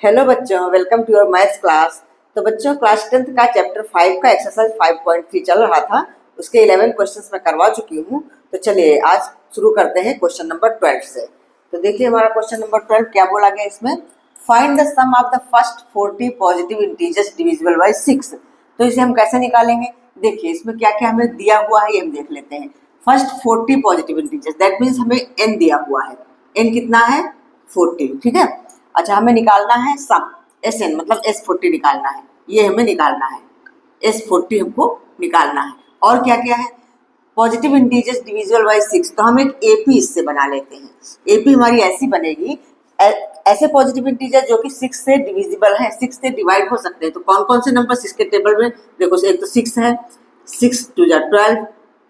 Hello बच्चों, welcome to your maths class. तो बच्चों, क्लास 10th का चैप्टर 5 का एक्सरसाइज 5.3 चल रहा था। उसके 11 क्वेश्चंस मैं करवा चुकी हूँ। तो चलिए आज शुरू करते हैं क्वेश्चन नंबर 12 से। तो देखिए हमारा क्वेश्चन नंबर 12 क्या बोला गया इसमें। Find the sum of the first 40 positive integers divisible by 6। तो इसे हम कैसे निकालेंगे? देखिए इसमें क्या क्या हमें दिया हुआ है ये हम देख लेते हैं। First 40 positive integers, that means हमें n दिया हुआ है। n कितना है? 40। ठीक है। अच्छा, हमें निकालना है सम, एस एन मतलब S40 निकालना है। ये हमें निकालना है, S40 हमको निकालना है। और क्या क्या है? Positive integers divisible by 6। तो हम एक एपी इससे बना लेते हैं। एपी हमारी ऐसी बनेगी, ऐसे पॉजिटिव इंटीजर जो कि 6 से डिविजिबल है, 6 से डिवाइड हो सकते हैं। तो कौन कौन से नंबर इसके टेबल में देखो, एक तो 6 है, 6 2 जा 12,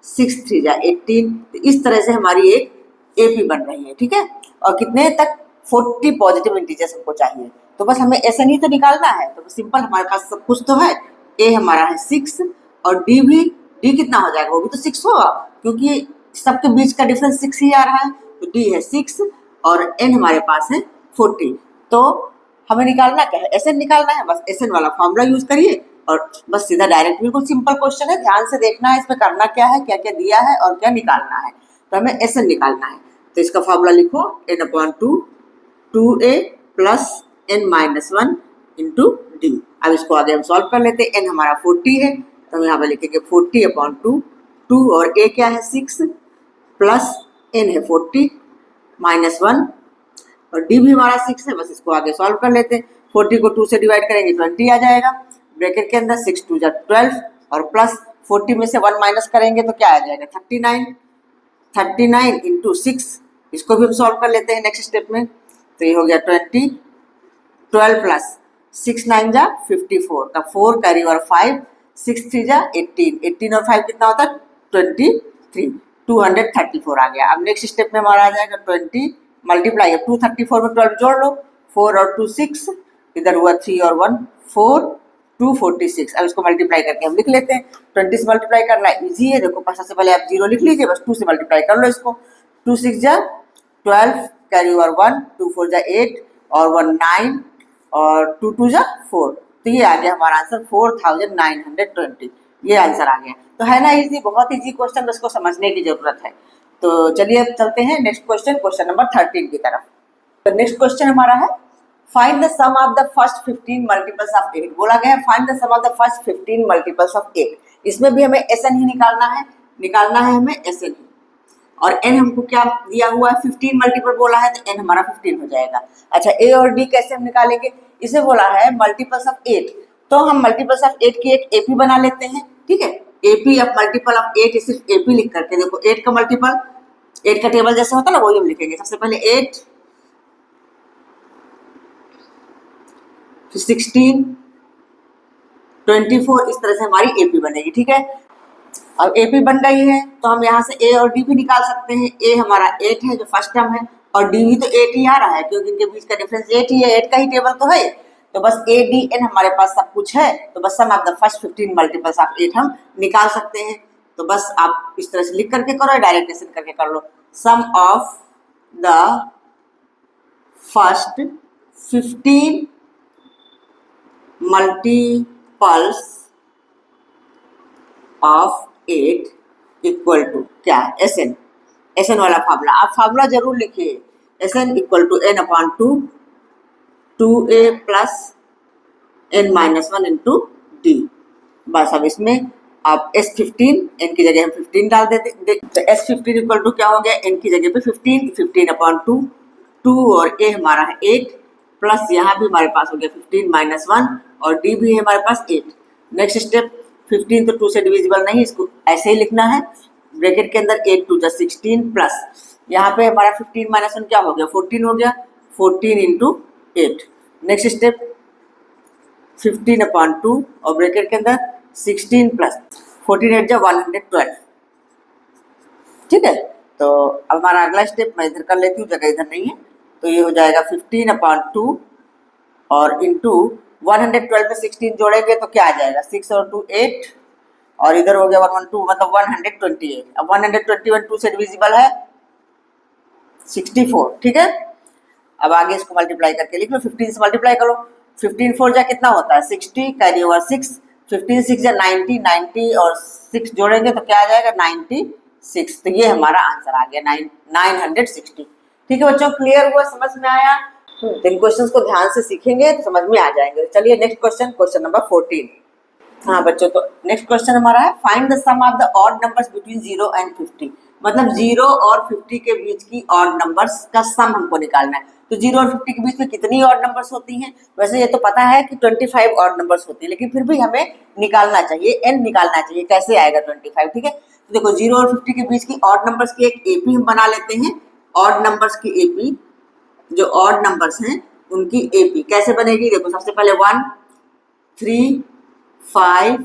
6 3 जा 18। तो इस तरह से हमारी एक एपी बन रही है। ठीक है। और कितने तक? 40 पॉजिटिव इंटीजर्स हमको चाहिए। तो बस हमें ऐसे नहीं तो निकालना है, तो सिंपल हमारे पास सब कुछ तो है। ए हमारा है 6 और डी भी, डी कितना हो जाएगा? वो भी तो 6 होगा, क्योंकि सबके बीच का डिफरेंस 6 ही आ रहा है। तो डी है 6 और एन हमारे पास है 40। तो हमें निकालना क्या है? एस एन निकालना है। बस एस एन वाला फॉर्मूला यूज करिए और बस सीधा डायरेक्ट, बिल्कुल सिंपल क्वेश्चन है। ध्यान से देखना है इसमें करना क्या है, क्या क्या दिया है और क्या निकालना है। तो हमें एस एन निकालना है। तो इसका फॉर्मूला लिखो, n/2 2a plus n minus 1 into D. अब इसको आगे हम सॉल्व कर लेते हैं। n हमारा 40 है, तो हम यहाँ पे लिखेंगे 40/2। 2 और a क्या है? 6 प्लस n है 40 माइनस 1 और d भी हमारा 6 है। बस इसको आगे सॉल्व कर लेते हैं। 40 को 2 से डिवाइड करेंगे 20 आ जाएगा। ब्रैकेट के अंदर 6 2 जा 12 और प्लस 40 में से 1 माइनस करेंगे तो क्या आ जाएगा? 39। 39 इंटू 6, इसको भी हम सॉल्व कर लेते हैं नेक्स्ट स्टेप में। तो ये हो गया 20, 12 प्लस 6 9 जा 54 का 4 कैरी और 5, 6 3 जा 18, 18 और 5 कितना होता है? 23, 234 आ गया। अब नेक्स्ट स्टेप में हमारा आ जाएगा 20 मल्टीप्लाई 234 में 12 जोड़ लो, 4 और 2 6, इधर हुआ 3 और 1 4, 246। अब इसको मल्टीप्लाई करके हम लिख लेते हैं। 20 से मल्टीप्लाई करना इजी है। देखो सबसे पहले आप 0 लिख लीजिए, बस 2 से मल्टीप्लाई कर लो इसको। 2 6 जा 12 कैरी ओवर 1, 2 4 जा 8 और 1 9 और 2 2 जा 4। तो ये आ गया हमारा आंसर 4920। ये आंसर आ गया। तो है ना इजी, बहुत इजी क्वेश्चन, बस को समझने की जरूरत है। तो चलिए अब चलते हैं नेक्स्ट क्वेश्चन, क्वेश्चन नंबर 13 की तरफ। तो नेक्स्ट क्वेश्चन हमारा है find the sum of the first 15 multiples of 8। बोला गया है find the sum of the first 15 multiples of 8। इसमें भी हमें एस एन ही निकालना है, हमें एस एन ही। और n हमको क्या दिया हुआ है? 15 मल्टीपल बोला है, तो n हमारा 15 हो जाएगा। अच्छा, a और d कैसे हम निकालेंगे? इसे बोला है मल्टीपल्स ऑफ 8। तो हम मल्टीपल्स ऑफ 8 की एक एपी बना लेते हैं। ठीक है, एपी ऑफ मल्टीपल ऑफ 8, सिर्फ एपी लिख करके देखो 8 का मल्टीपल, 8 का टेबल जैसे होता है ना, वही हम लिखेंगे। सबसे पहले 8, फिर 16, 24, इस तरह से हमारी एपी बनेगी। ठीक है, अब एपी बन गई है तो हम यहाँ से ए और डी भी निकाल सकते हैं। ए हमारा 8 है जो फर्स्ट टर्म है, और डी भी तो 8 ही आ रहा है क्योंकि इनके बीच का डिफरेंस 8 ही है, 8 का ही टेबल तो है। तो बस ए डी एन हमारे पास सब कुछ है। तो बस sum of the first 15 multiples of 8 हम निकाल सकते हैं। तो बस आप इस तरह से लिख करके करो, डायरेक्ट करके कर लो। Sum of the first 15 multiples of 8 equal to क्या? S N. एस एन वाला फार्मूला आप फार्मूला जरूर लिखिए। S N equal to n/2 2a plus n minus 1 into D. बस अब इसमें आप S15, n की जगह हम 15 डाल देते। तो S15 इक्वल टू क्या हो गया? n की जगह पे 15, 15/2, 2 और a हमारा है 8 प्लस यहाँ भी हमारे पास हो गया 15 माइनस 1 और d भी है हमारे पास 8। नेक्स्ट स्टेप, 15 तो 2 से डिविजिबल नहीं, इसको ऐसे ही लिखना है। ब्रैकेट के अंदर 8 2 जा 16 प्लस यहाँ पे हमारा 15 माइनस 1 क्या हो गया? 14 हो गया। 14 इंटू 8। नेक्स्ट स्टेप 15/2 और ब्रैकेट के अंदर 16 प्लस 14 8 जा 112। ठीक है, तो अब हमारा अगला स्टेप मैं इधर कर लेती हूँ, जगह इधर नहीं है। तो ये हो जाएगा 15/2 और इंटू 112 में 16 जोड़ेंगे तो क्या आ जाएगा? 6 और 2 8 और इधर हो गया 112 मतलब 128। अब 121 2 से डिविजिबल है 64। ठीक है, अब आगे इसको मल्टीप्लाई करके लिख लो, 15 से मल्टीप्लाई करो, 15 4 जा कितना होता है 60, कैरी ओवर 6, 15 6 जा 90, 90 और 6 जोड़ेंगे तो क्या आ जाएगा 96। तो ये हमारा आंसर आ गया 960। ठीक है बच्चों, क्लियर हुआ, समझ में आया? तो इन क्वेश्चंस को ध्यान से सीखेंगे तो समझ में आ जाएंगे। चलिए नेक्स्ट क्वेश्चन, क्वेश्चन नंबर 14। हाँ बच्चों, तो नेक्स्ट क्वेश्चन हमारा है find the sum of the odd numbers between 0 and 50। मतलब 0 और 50 के बीच की ऑड नंबर्स का सम हमको निकालना है। तो 0 और 50 के बीच में कितनी ऑड नंबर्स होती हैं? वैसे ये तो पता है कि 25 ऑड नंबर्स होती है, लेकिन फिर भी हमें निकालना चाहिए, n निकालना चाहिए। कैसे आएगा 25? ठीक है, तो देखो 0 और 50 के बीच की ऑड नंबर्स की एक एपी हम बना लेते हैं। ऑड नंबर्स की एपी, जो ऑड नंबर्स हैं उनकी एपी कैसे बनेगी? देखो सबसे पहले 1 3 5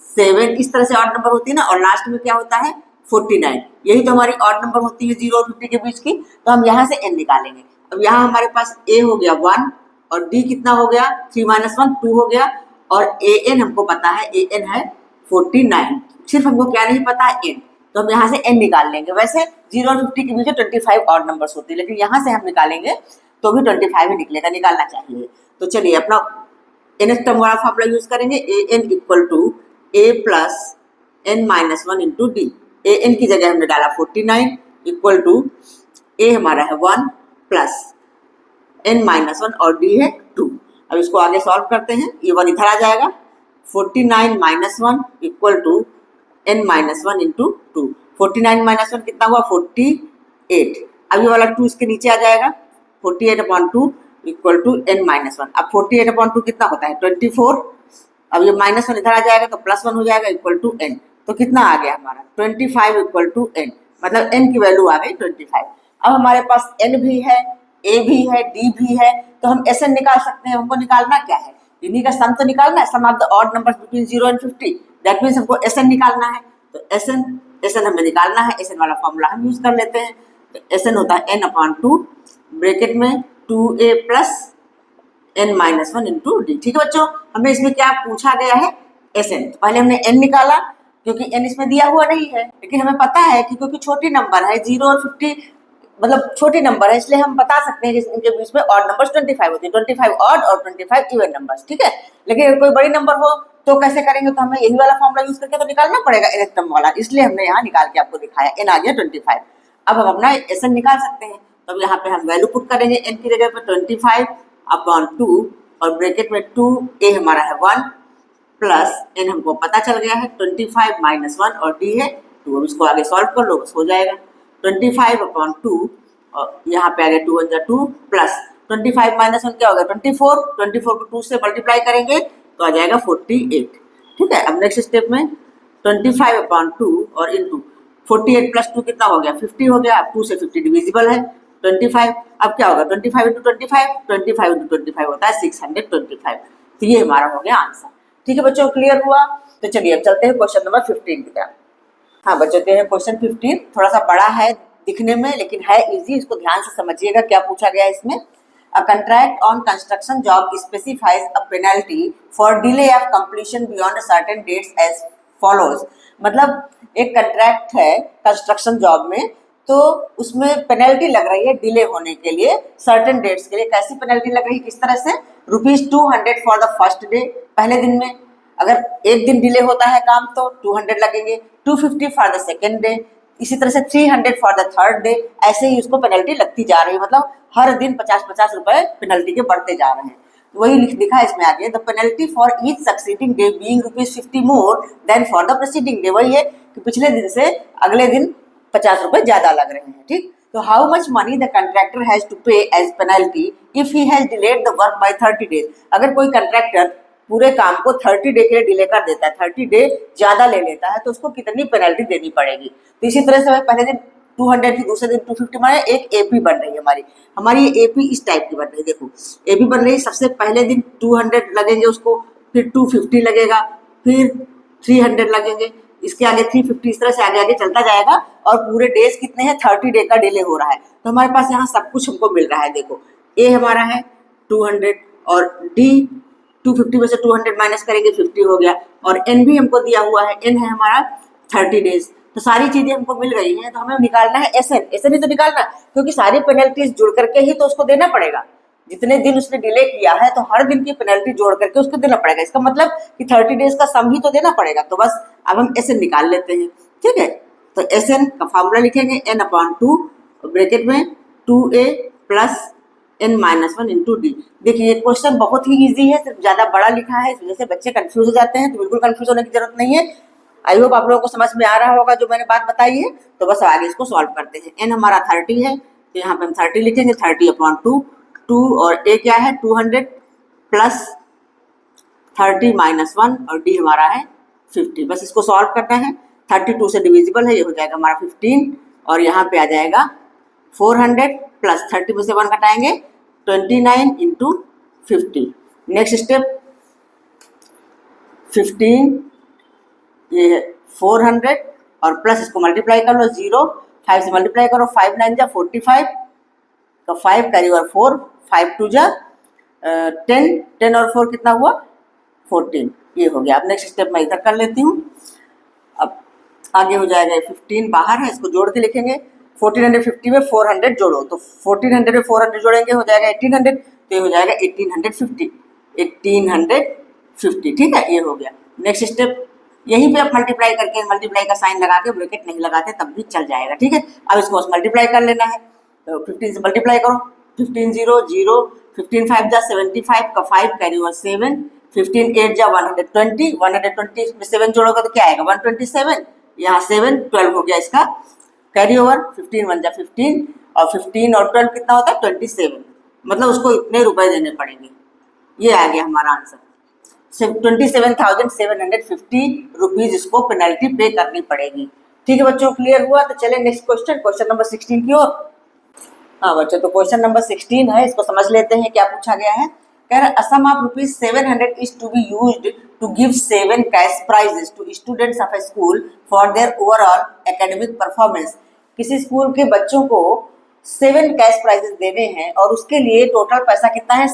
7 इस तरह से ऑड नंबर होती है ना, और लास्ट में क्या होता है 49। यही तो हमारी ऑड नंबर होती है 0 और 50 के बीच की। तो हम यहाँ से n निकालेंगे। अब यहाँ हमारे पास a हो गया 1 और d कितना हो गया 3 - 1 2 हो गया, और an हमको पता है, an है 49। सिर्फ हमको क्या नहीं पता है n, तो हम यहाँ से n निकाल लेंगे। वैसे 0 और 50 के बीच में 25 ऑड नंबर्स होती है, लेकिन यहाँ से हम निकालेंगे तो भी 25 ही निकलेगा, निकालना चाहिए। तो चलिए अपना nth टर्म वाला फॉर्मूला यूज करेंगे, an equal to a plus n minus 1 into d. an की जगह हमने डाला 49 इक्वल टू a हमारा है 1 प्लस n माइनस 1 और d है 2। अब इसको आगे सॉल्व करते हैं, ये 1 इधर आ जाएगा, 49 minus 1 equal to n minus 1 into 2। 49 minus 1 कितना हुआ 48। अब ये वाला 2 इसके नीचे आ जाएगा, 48/2 इक्वल टू n माइनस 1। अब 48/2 कितना होता है 24। अब ये माइनस 1 इधर आ जाएगा तो प्लस 1 हो जाएगा इक्वल टू n। तो कितना आ गया हमारा 25 इक्वल टू n, मतलब n की वैल्यू आ गई 25। अब हमारे पास n भी है, a भी है, d भी है, तो हम Sn निकाल सकते हैं। हमको निकालना क्या है, इन्हीं का सम तो निकालना है, sum of the odd numbers between 0 and 50। That means हमको Sn निकालना है। तो Sn हमें निकालना है, Sn वाला फॉर्मूला हम यूज कर लेते हैं। तो Sn होता है n/2 ब्रैकेट में 2a plus n minus 1 into D. ठीक है बच्चों, हमें इसमें क्या पूछा गया है Sn। तो पहले हमने n निकाला क्योंकि n इसमें दिया हुआ नहीं है, लेकिन हमें पता है कि क्योंकि छोटी नंबर है 0 और 50 मतलब छोटी नंबर है, इसलिए हम बता सकते हैं कि इनके बीच में ऑड नंबर्स 25 होती है, 25 ऑड और 25 इवन नंबर्स। ठीक है, लेकिन अगर कोई बड़ी नंबर हो तो कैसे करेंगे, तो हमें यही वाला फॉर्मूला यूज करके तो निकालना पड़ेगा nth टर्म वाला, इसलिए हमने यहाँ निकाल के आपको दिखाया, n आ गया 25। अब हम अपना Sn निकाल सकते हैं। तो अब यहाँ पे हम वैल्यू पुट करेंगे n की जगह पे 25/2 और ब्रैकेट में 2a हमारा है 1 प्लस n हमको पता चल गया है 25 माइनस 1 और d है 2। अब इसको आगे सॉल्व कर लो, बस हो जाएगा 25/2 और यहाँ पे आ गया 2 × 2 प्लस 25 माइनस 1 क्या हो गया 24। 24 को 2 से मल्टीप्लाई करेंगे तो आ जाएगा 48। ठीक है, अब नेक्स्ट स्टेप में 25/2 और इंटू 48 प्लस 2 कितना हो गया 50 हो गया। अब 2 से 50 डिविजिबल है 25। अब क्या होगा 25 × 25, 25 × 25 होता है 625। तो ये हमारा हो गया आंसर। ठीक है बच्चों, क्लियर हुआ? तो चलिए अब चलते हैं क्वेश्चन नंबर 15 की तरफ। हाँ बच्चों, ये है क्वेश्चन 15, थोड़ा सा बड़ा है दिखने में लेकिन है इजी। इसको ध्यान से समझिएगा क्या पूछा गया है इसमें। A contract on construction job specifies a penalty for delay of completion beyond a certain dates as follows। मतलब एक कॉन्ट्रैक्ट है कंस्ट्रक्शन जॉब में, तो उसमें पेनल्टी लग रही है डिले होने के लिए सर्टेन डेट्स के लिए। कैसी पेनल्टी लग रही है, किस तरह से, ₹200 फॉर द फर्स्ट डे, पहले दिन में अगर एक दिन डिले होता है काम तो 200 लगेंगे, 250 फॉर द सेकेंड डे, इसी तरह से 300 फॉर द थर्ड डे। ऐसे ही उसको पेनल्टी लगती जा रही है, मतलब हर दिन 50-50 रुपए पेनल्टी के बढ़ते जा रहे हैं। वही लिखा है इसमें आगे, the penalty for each succeeding day being ₹50 more than for the preceding day. वही है कि पिछले दिन से अगले दिन 50 रुपए ज्यादा लग रहे हैं। ठीक, तो how much money the contractor has to pay as penalty if he has delayed the work by 30 days. अगर कोई कंट्रैक्टर पूरे काम को 30 डे के लिए डिले कर देता है, 30 डे ज्यादा ले लेता है, तो उसको कितनी पेनल्टी देनी पड़ेगी। तो इसी तरह से पहले दिन 200 फिर दूसरे दिन 250, माने एक एपी बन रही है हमारी ये एपी इस टाइप की बन रही है। देखो एपी बन रही है, सबसे पहले दिन 200 लगेंगे उसको, फिर 250 लगेगा, फिर 300 लगेंगे, इसके आगे 350, इस तरह से आगे आगे चलता जाएगा। और पूरे डेज कितने हैं 30 डे का डिले हो रहा है। तो हमारे पास यहाँ सब कुछ हमको मिल रहा है। देखो ए हमारा है 200 और डी 250 में से 200 माइनस करेंगे 50 हो गया, और एन भी हमको दिया हुआ है, एन है हमारा 30 डेज। तो सारी चीजें हमको मिल गई हैं, तो हमें निकालना है एसएन। एसएन ही तो निकालना, क्योंकि सारी पेनल्टीज जुड़ करके ही तो उसको देना पड़ेगा। जितने दिन उसने डिले किया है तो हर दिन की पेनल्टी जोड़ करके उसको देना पड़ेगा। इसका मतलब कि 30 डेज का सम ही तो देना पड़ेगा। तो बस अब हम एसएन निकाल लेते हैं, ठीक है। तो एसएन का फॉर्मूला लिखेंगे n/2, ब्रैकेट में 2a plus n-1 into D. देखिए ये क्वेश्चन बहुत ही इजी है, सिर्फ ज्यादा बड़ा लिखा है, इस वजह से बच्चे कंफ्यूज हो जाते हैं। तो बिल्कुल कंफ्यूज होने की जरूरत नहीं है। आई होप आप लोगों को समझ में आ रहा होगा जो मैंने बात बताई है। तो बस आगे इसको सॉल्व करते हैं। n हमारा 30 है, तो यहाँ पे हम 30 लिखेंगे, 30/2, 2 और a क्या है 200 प्लस 30-1 और d हमारा है 50। बस इसको सॉल्व करना है। 32 से डिविजिबल है, ये हो जाएगा हमारा 15 और यहाँ पे आ जाएगा 400 प्लस 30 में से 1 घटाएंगे 29 इंटू 50। नेक्स्ट स्टेप 15, ये है 400 और प्लस इसको मल्टीप्लाई कर लो 0, 5 से मल्टीप्लाई करो, 5 9 जा 45 तो 5 कैरी और 4, 5 2 जा 10, 10 और 4 कितना हुआ 14। ये हो गया। अब नेक्स्ट स्टेप मैं इधर कर लेती हूँ। अब आगे हो जाएगा 15 बाहर है, इसको जोड़ के लिखेंगे। 1450 में 400 जोड़ो, तो 1400 में 400 जोड़ेंगे हो जाएगा 1800, तो ये हो जाएगा 1850, 1850, ठीक है। ये हो गया। नेक्स्ट स्टेप यहीं पे आप मल्टीप्लाई करके, मल्टीप्लाई का साइन लगा के, ब्रैकेट नहीं लगाते तब भी चल जाएगा, ठीक है। अब इसको मल्टीप्लाई कर लेना है, तो 15 से मल्टीप्लाई करो, 15 0 0, 15 5 जा 75 का 5 कैरी और 7, 15 8 जा 120, 120 में 7 जोड़ोगे तो क्या आएगा 127, यहाँ 7 12 हो गया इसका कैरी ओवर, 15 1 जा 15 और 15 और 12 कितना होता है 27, मतलब उसको इतने रुपए देने पड़ेंगे। ये आ गया हमारा आंसर। 27,750 रुपीज इसको पेनल्टी पे करनी पड़ेगी, ठीक है बच्चों। क्लियर हुआ? तो चले नेक्स्ट क्वेश्चन, क्वेश्चन नंबर 16 की ओर। हाँ बच्चों, तो क्वेश्चन नंबर 16 है, इसको समझ लेते हैं क्या पूछा गया है। कह रहा a sum of rupees 700 is to be used to give 7 cash prizes to students of a school for their overall academic performance। किसी स्कूल के बच्चों को 7 कैश प्राइजेस देने हैं और उसके लिए टोटल पैसा कितना है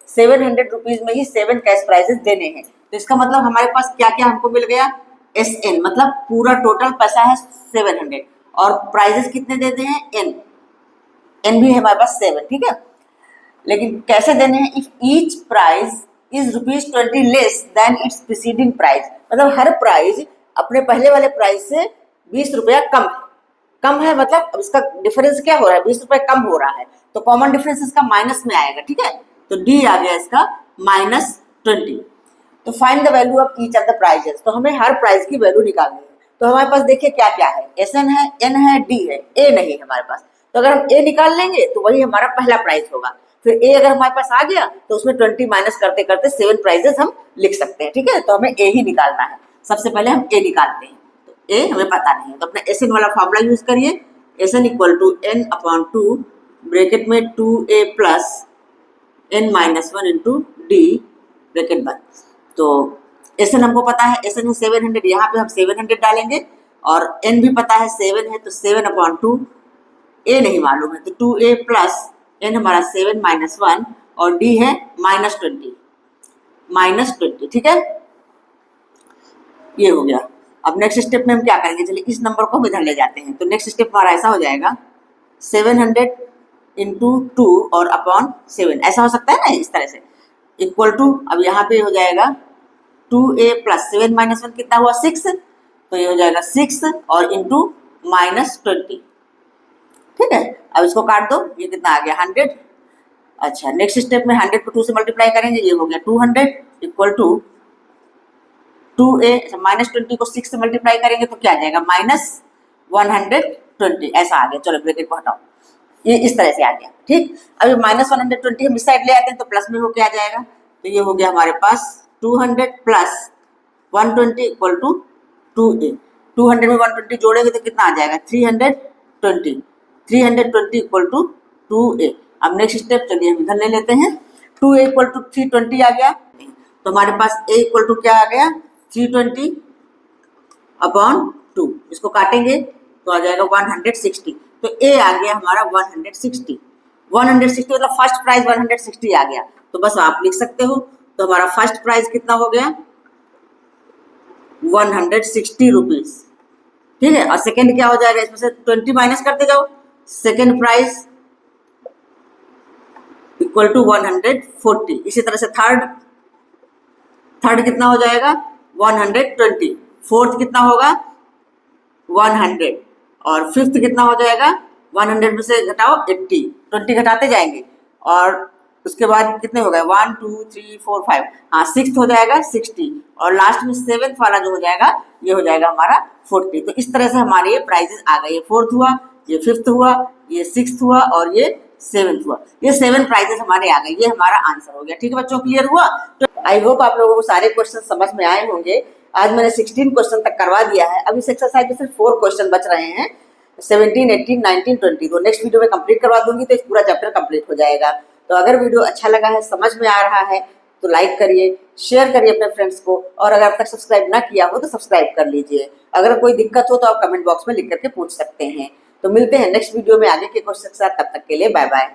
700 रुपीज में ही 7 कैश प्राइजेस देने हैं। तो इसका मतलब हमारे पास क्या क्या हमको मिल गया SN, मतलब पूरा टोटल पैसा है 700 और प्राइजेस कितने देते हैं N भी है हमारे पास 7, ठीक है। लेकिन कैसे देने हैं, if each prize is ₹20 less than its preceding prize, मतलब हर प्राइज अपने पहले वाले प्राइज से 20 रुपया कम है, मतलब अब इसका डिफरेंस क्या हो रहा है 20 रुपये कम हो रहा है, तो कॉमन डिफरेंस इसका माइनस में आएगा, ठीक है। तो डी आ गया इसका -20। तो find the value of each of the prizes, तो हमें हर प्राइज की वैल्यू निकालनी है। तो हमारे पास देखिए क्या क्या है, SN है, N है, D है, A नहीं है हमारे पास। तो अगर हम A निकाल लेंगे तो वही हमारा पहला प्राइज होगा। फिर A अगर हमारे पास आ गया तो उसमें 20 माइनस करते करते 7 प्राइजेस हम लिख सकते हैं, ठीक है। तो हमें A ही निकालना है। सबसे पहले हम A निकालते हैं, तो A हमें पता नहीं है, तो अपने SN वाला फॉर्मूला यूज करिए। SN equal to N/2 bracket में 2A plus N-1 into D bracket बंद। तो SN हमको पता है, SN है 700, यहाँ पे हम 700 डालेंगे और N भी पता है 7 है, तो 7/2, A नहीं मालूम है तो 2A प्लस N हमारा 7-1 और D है -20, ठीक है। ये हो गया। अब नेक्स्ट स्टेप में हम क्या करेंगे, चलिए इस नंबर को हम इधर ले जाते हैं। तो नेक्स्ट स्टेप हमारा ऐसा हो जाएगा 700 इंटू 2 और अपॉन 7, ऐसा हो सकता है ना इस तरह से, इक्वल टू, अब यहाँ पे हो जाएगा 2A प्लस 7-1 कितना हुआ 6, तो ये हो जाएगा 6 और इंटू -20, ठीक है। अब इसको काट दो, ये कितना आ गया 100। अच्छा नेक्स्ट स्टेप में 100 को 2 से मल्टीप्लाई करेंगे, ये हो गया 200 इक्वल टू 2A, -20 को 6 से मल्टीप्लाई करेंगे तो क्या आ जाएगा -120, ऐसा आ गया। चलो ब्रैकेट को हटाओ, ये इस तरह से आ गया, ठीक। अब -120 हम इस साइड ले आते हैं तो प्लस में होके आ जाएगा, तो ये हो गया हमारे पास 200 प्लस 120 इक्वल टू 2A। 200 में 120 जोड़ेंगे तो कितना आ जाएगा 320 इक्वल टू 2A। अब नेक्स्ट स्टेप चलिए हम इधर ले लेते हैं, 2A इक्वल टू 320 आ गया, तो हमारे पास A इक्वल टू क्या आ गया 320/2, इसको काटेंगे तो आ जाएगा 160, तो A आ गया हमारा 160 मतलब फर्स्ट प्राइज 160 आ गया। तो बस आप लिख सकते हो, तो हमारा फर्स्ट प्राइज कितना हो गया 160 रुपीज, ठीक है। और सेकंड क्या हो जाएगा, इसमें से 20 माइनस करते जाओ, सेकंड प्राइस इक्वल टू 140। इसी तरह से थर्ड कितना हो जाएगा 120, फोर्थ कितना होगा 100, और फिफ्थ कितना हो जाएगा 100 में से घटाओ 80, 20 घटाते जाएंगे, और उसके बाद कितने हो गए 1 2 3 4 5, हाँ सिक्स्थ हो जाएगा 60, और लास्ट में सेवेंथ वाला जो हो जाएगा ये हो जाएगा हमारा 40। तो इस तरह से हमारे ये प्राइजेस आ गए, ये फोर्थ हुआ, ये फिफ्थ हुआ, ये सिक्स्थ हुआ, और ये सेवेंथ हुआ। ये 7 प्राइजेस हमारे आ गए, ये हमारा आंसर हो गया। ठीक है बच्चों, क्लियर हुआ? तो आई होप आप लोगों को सारे क्वेश्चन समझ में आए होंगे। आज मैंने 16 क्वेश्चन तक करवा दिया है। अब इस एक्सरसाइज में सिर्फ 4 क्वेश्चन बच रहे हैं, 17 18 19 20। तो नेक्स्ट वीडियो में कंप्लीट करवा दूंगी, तो इस पूरा चैप्टर कंप्लीट हो जाएगा। तो अगर वीडियो अच्छा लगा है, समझ में आ रहा है, तो लाइक करिए, शेयर करिए अपने फ्रेंड्स को, और अगर अब तक सब्सक्राइब ना किया हो तो सब्सक्राइब कर लीजिए। अगर कोई दिक्कत हो तो आप कमेंट बॉक्स में लिख करके पूछ सकते हैं। तो मिलते हैं नेक्स्ट वीडियो में आगे के क्वेश्चन के साथ, तब तक के लिए बाय बाय।